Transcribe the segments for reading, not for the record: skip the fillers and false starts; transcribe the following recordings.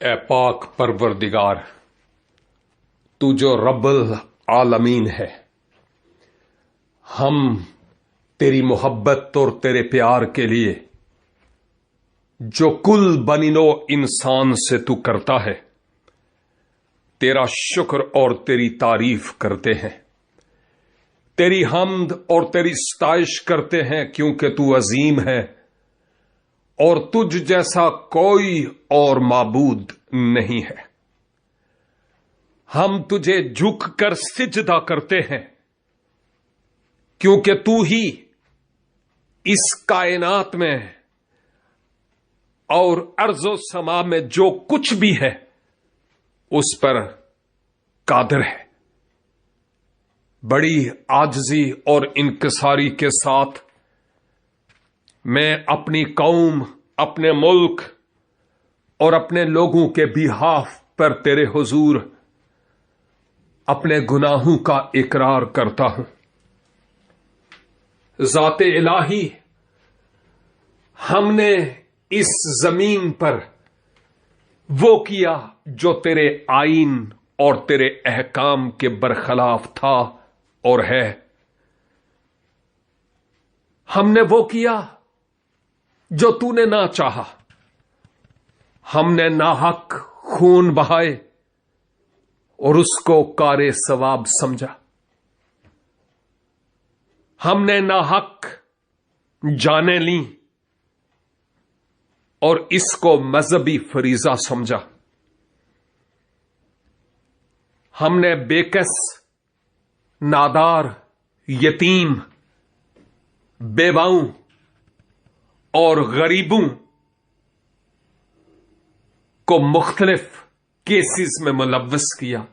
اے پاک پروردگار، تو جو رب العالمین ہے، ہم تیری محبت اور تیرے پیار کے لیے جو کل بنی نوع انسان سے تو کرتا ہے، تیرا شکر اور تیری تعریف کرتے ہیں، تیری حمد اور تیری ستائش کرتے ہیں، کیونکہ تو عظیم ہے اور تجھ جیسا کوئی اور معبود نہیں ہے۔ ہم تجھے جھک کر سجدہ کرتے ہیں، کیونکہ تو ہی اس کائنات میں اور ارض و سما میں جو کچھ بھی ہے اس پر قادر ہے۔ بڑی عاجزی اور انکساری کے ساتھ میں اپنی قوم، اپنے ملک اور اپنے لوگوں کے بہاف پر تیرے حضور اپنے گناہوں کا اقرار کرتا ہوں۔ ذات الہی، ہم نے اس زمین پر وہ کیا جو تیرے آئین اور تیرے احکام کے برخلاف تھا اور ہے۔ ہم نے وہ کیا جو تو نے نہ چاہا۔ ہم نے ناحق خون بہائے اور اس کو کار ثواب سمجھا۔ ہم نے ناحق جانیں لیں اور اس کو مذہبی فریضہ سمجھا۔ ہم نے بےکس، نادار، یتیم، بیواؤں اور غریبوں کو مختلف کیسز میں ملوث کیا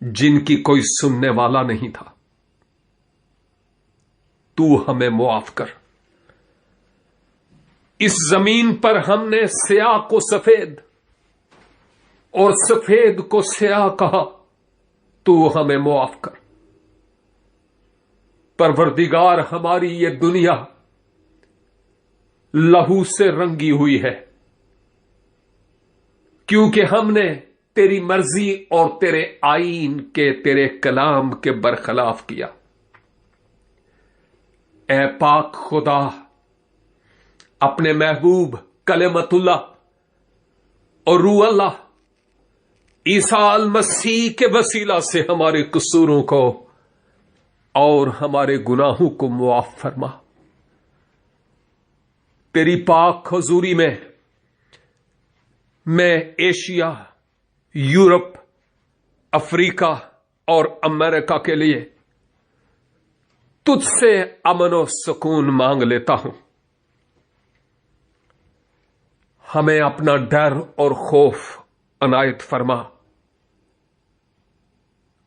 جن کی کوئی سننے والا نہیں تھا۔ تو ہمیں معاف کر۔ اس زمین پر ہم نے سیاہ کو سفید اور سفید کو سیاہ کہا، تو ہمیں معاف کر۔ پروردگار، ہماری یہ دنیا لہو سے رنگی ہوئی ہے، کیونکہ ہم نے تیری مرضی اور تیرے آئین کے، تیرے کلام کے برخلاف کیا۔ اے پاک خدا، اپنے محبوب کلمت اللہ اور روح اللہ عیسیٰ المسیح کے وسیلہ سے ہمارے قصوروں کو اور ہمارے گناہوں کو معاف فرما۔ تیری پاک حضوری میں ایشیا، یورپ، افریقہ اور امریکہ کے لیے تجھ سے امن و سکون مانگ لیتا ہوں۔ ہمیں اپنا ڈر اور خوف عنایت فرما۔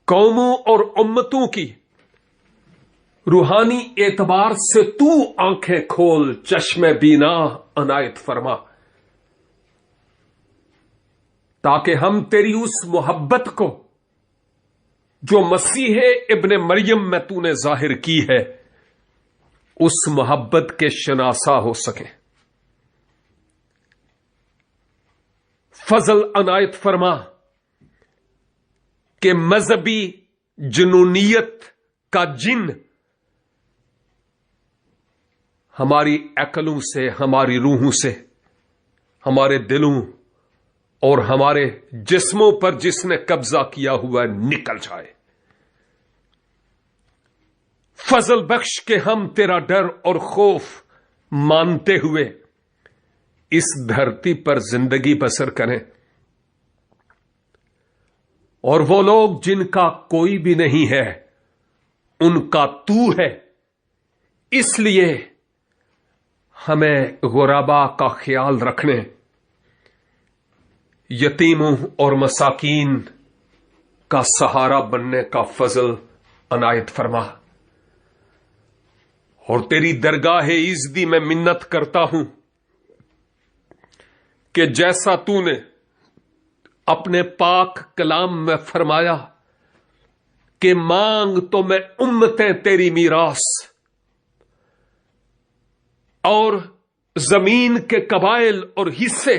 قوموں اور امتوں کی روحانی اعتبار سے تو آنکھیں کھول، چشم بینا عنایت فرما، تاکہ ہم تیری اس محبت کو جو مسیح ابن مریم میں تو نے ظاہر کی ہے، اس محبت کے شناسا ہو سکیں۔ فضل عنایت فرما کہ مذہبی جنونیت کا جن ہماری عقلوں سے، ہماری روحوں سے، ہمارے دلوں اور ہمارے جسموں پر جس نے قبضہ کیا ہوا ہے نکل جائے۔ فضل بخش کہ ہم تیرا ڈر اور خوف مانتے ہوئے اس دھرتی پر زندگی بسر کریں، اور وہ لوگ جن کا کوئی بھی نہیں ہے ان کا تو ہے، اس لیے ہمیں غرباء کا خیال رکھنے، یتیموں اور مساکین کا سہارا بننے کا فضل عنایت فرما۔ اور تیری درگاہ عزتی میں منت کرتا ہوں کہ جیسا تو نے اپنے پاک کلام میں فرمایا کہ مانگ تو میں امتیں تیری میراث اور زمین کے قبائل اور حصے